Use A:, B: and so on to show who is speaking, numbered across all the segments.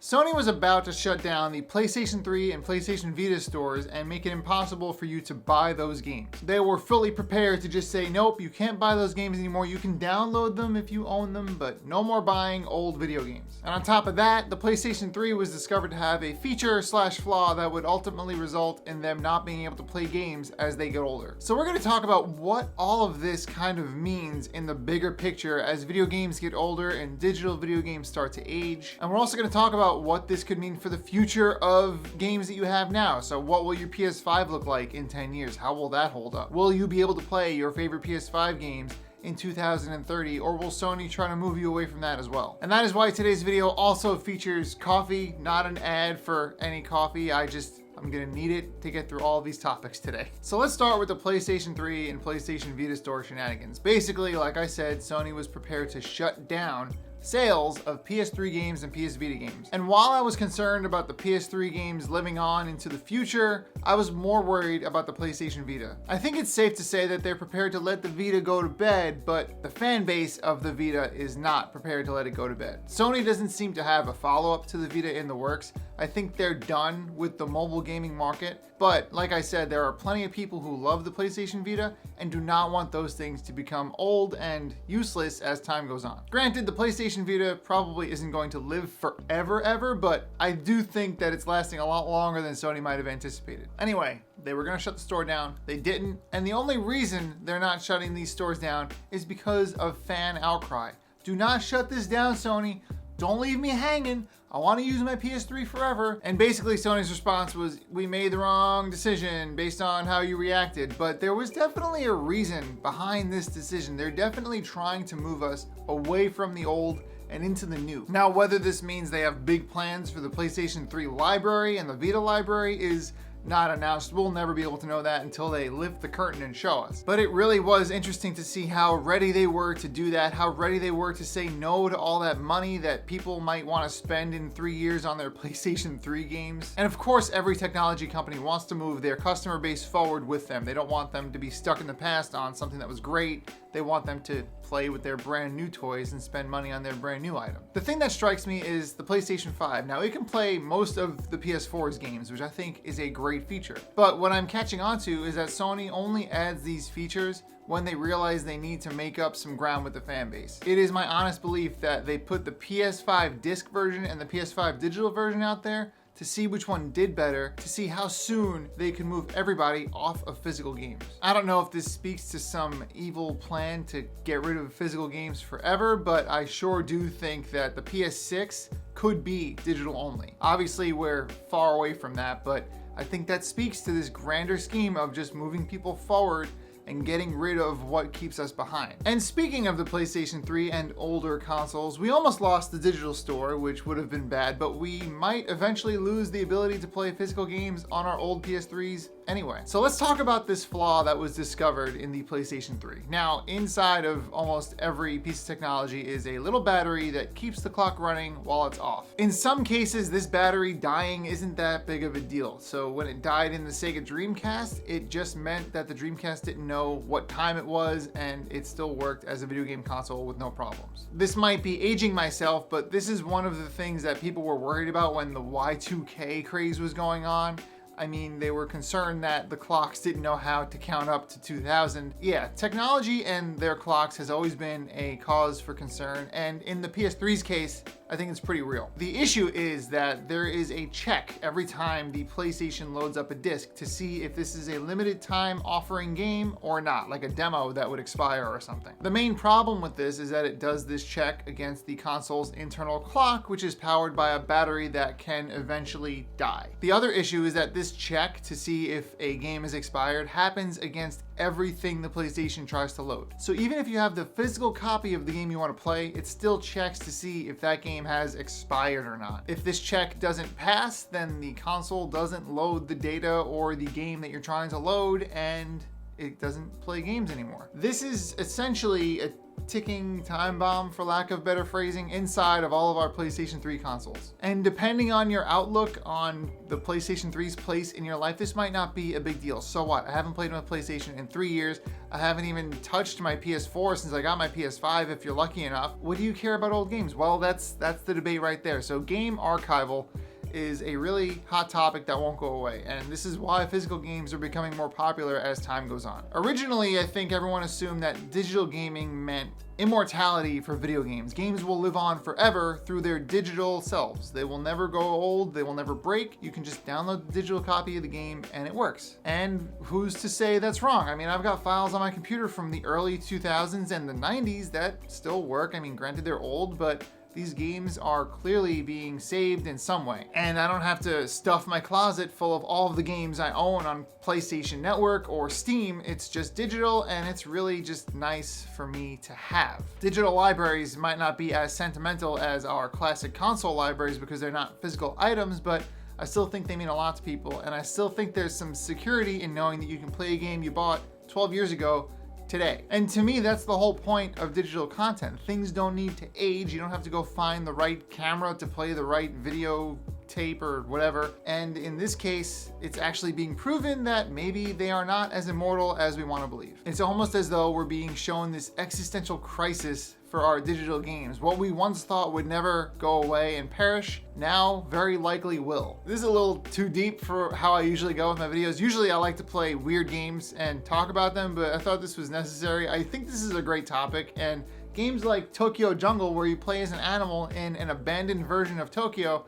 A: Sony was about to shut down the PlayStation 3 and PlayStation Vita stores and make it impossible for you to buy those games. They were fully prepared to just say, nope, you can't buy those games anymore. You can download them if you own them, but no more buying old video games. And on top of that, the PlayStation 3 was discovered to have a feature/flaw that would ultimately result in them not being able to play games as they get older. So we're going to talk about what all of this kind of means in the bigger picture as video games get older and digital video games start to age. And we're also going to talk about what this could mean for the future of games that you have now. So what will your PS5 look like in 10 years? How will that hold up? Will you be able to play your favorite PS5 games in 2030, or will Sony try to move you away from that as well? And that is why today's video also features coffee, not an ad for any coffee. I'm gonna need it to get through all of these topics today. So let's start with the PlayStation 3 and PlayStation Vita store shenanigans. Basically, like I said, Sony was prepared to shut down sales of PS3 games and PS Vita games. And while I was concerned about the PS3 games living on into the future, I was more worried about the PlayStation Vita. I think it's safe to say that they're prepared to let the Vita go to bed, but the fan base of the Vita is not prepared to let it go to bed. Sony doesn't seem to have a follow-up to the Vita in the works. I think they're done with the mobile gaming market, but like I said, there are plenty of people who love the PlayStation Vita and do not want those things to become old and useless as time goes on. Granted, the PlayStation Vita probably isn't going to live forever ever, but I do think that it's lasting a lot longer than Sony might have anticipated. Anyway, they were going to shut the store down. They didn't, and the only reason they're not shutting these stores down is because of fan outcry. Do not shut this down, Sony. Don't leave me hanging. I want to use my PS3 forever. And basically Sony's response was, we made the wrong decision based on how you reacted. But there was definitely a reason behind this decision. They're definitely trying to move us away from the old and into the new. Now, whether this means they have big plans for the PlayStation 3 library and the Vita library is not announced. We'll never be able to know that until they lift the curtain and show us. But it really was interesting to see how ready they were to do that, how ready they were to say no to all that money that people might want to spend in 3 years on their PlayStation 3 games. And of course, every technology company wants to move their customer base forward with them. They don't want them to be stuck in the past on something that was great. They want them to play with their brand new toys and spend money on their brand new item. The thing that strikes me is the PlayStation 5. Now, it can play most of the PS4's games, which I think is a great feature. But what I'm catching on to is that Sony only adds these features when they realize they need to make up some ground with the fan base. It is my honest belief that they put the PS5 disc version and the PS5 digital version out there to see which one did better, to see how soon they can move everybody off of physical games. I don't know if this speaks to some evil plan to get rid of physical games forever, but I sure do think that the PS6 could be digital only. Obviously, we're far away from that, but I think that speaks to this grander scheme of just moving people forward and getting rid of what keeps us behind. And speaking of the PlayStation 3 and older consoles, we almost lost the digital store, which would have been bad, but we might eventually lose the ability to play physical games on our old PS3s anyway. So let's talk about this flaw that was discovered in the PlayStation 3. Now, inside of almost every piece of technology is a little battery that keeps the clock running while it's off. In some cases, this battery dying isn't that big of a deal. So when it died in the Sega Dreamcast, it just meant that the Dreamcast didn't know what time it was and it still worked as a video game console with no problems. This might be aging myself, but this is one of the things that people were worried about when the Y2K craze was going on. I mean, they were concerned that the clocks didn't know how to count up to 2000. Yeah, technology and their clocks has always been a cause for concern, and in the PS3's case, I think it's pretty real. The issue is that there is a check every time the PlayStation loads up a disc to see if this is a limited time offering game or not, like a demo that would expire or something. The main problem with this is that it does this check against the console's internal clock, which is powered by a battery that can eventually die. The other issue is that this check to see if a game is expired happens against everything the PlayStation tries to load. So even if you have the physical copy of the game you want to play, it still checks to see if that game has expired or not. If this check doesn't pass, then the console doesn't load the data or the game that you're trying to load, and it doesn't play games anymore. This is essentially a ticking time bomb, for lack of better phrasing, inside of all of our PlayStation 3 consoles. And depending on your outlook on the PlayStation 3's place in your life, this might not be a big deal. So what? I haven't played my PlayStation in 3 years. I haven't even touched my PS4 since I got my PS5, if you're lucky enough. What do you care about old games? Well, that's the debate right there. So game archival is a really hot topic that won't go away, and this is why physical games are becoming more popular as time goes on. Originally, I think everyone assumed that digital gaming meant immortality for video games. Games will live on forever through their digital selves. They will never go old, they will never break. You can just download the digital copy of the game and it works. And who's to say that's wrong? I mean, I've got files on my computer from the early 2000s and the 90s that still work. I mean, granted they're old, but these games are clearly being saved in some way. And I don't have to stuff my closet full of all of the games I own on PlayStation Network or Steam. It's just digital, and it's really just nice for me to have. Digital libraries might not be as sentimental as our classic console libraries because they're not physical items, but I still think they mean a lot to people, and I still think there's some security in knowing that you can play a game you bought 12 years ago today. And to me, that's the whole point of digital content. Things don't need to age. You don't have to go find the right camera to play the right video tape or whatever. And in this case, it's actually being proven that maybe they are not as immortal as we want to believe. It's almost as though we're being shown this existential crisis for our digital games. What we once thought would never go away and perish, now very likely will. This is a little too deep for how I usually go with my videos. Usually I like to play weird games and talk about them, but I thought this was necessary. I think this is a great topic, and games like Tokyo Jungle, where you play as an animal in an abandoned version of Tokyo,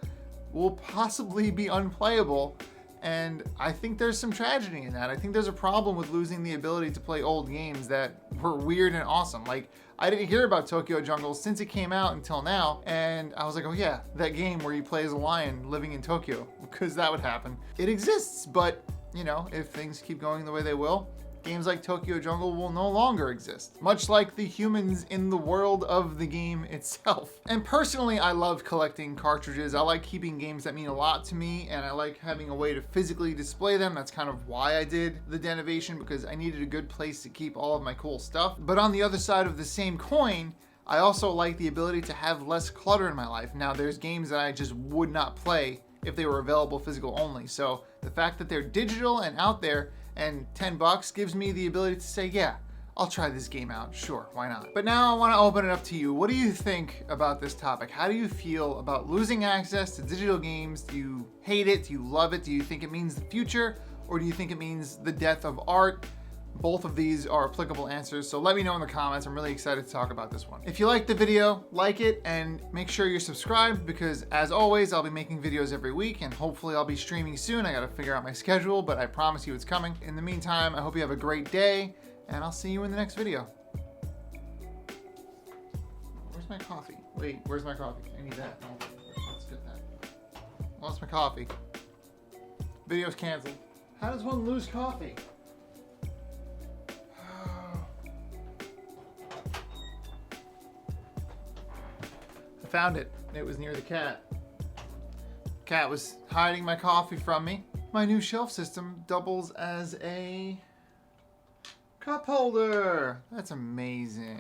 A: will possibly be unplayable. And I think there's some tragedy in that. I think there's a problem with losing the ability to play old games that were weird and awesome. Like, I didn't hear about Tokyo Jungle since it came out until now, and I was like, oh yeah, that game where you play as a lion living in Tokyo, because that would happen. It exists, but you know, if things keep going the way they will, games like Tokyo Jungle will no longer exist, much like the humans in the world of the game itself. And personally, I love collecting cartridges. I like keeping games that mean a lot to me, and I like having a way to physically display them. That's kind of why I did the Denovation, because I needed a good place to keep all of my cool stuff. But on the other side of the same coin, I also like the ability to have less clutter in my life. Now, there's games that I just would not play if they were available physical only. So the fact that they're digital and out there and $10 gives me the ability to say, yeah, I'll try this game out. Sure, why not? But now I want to open it up to you. What do you think about this topic? How do you feel about losing access to digital games? Do you hate it? Do you love it? Do you think it means the future? Or do you think it means the death of art? Both of these are applicable answers, so let me know in the comments. I'm really excited to talk about this one. If you liked the video, like it, and make sure you're subscribed, because as always, I'll be making videos every week, and hopefully I'll be streaming soon. I gotta figure out my schedule, but I promise you it's coming. In the meantime, I hope you have a great day, and I'll see you in the next video. Where's my coffee? Wait, where's my coffee? I need that. No, let's get that. Lost my coffee. Video's canceled. How does one lose coffee? Found it. It was near the cat. Cat was hiding my coffee from me. My new shelf system doubles as a cup holder. That's amazing.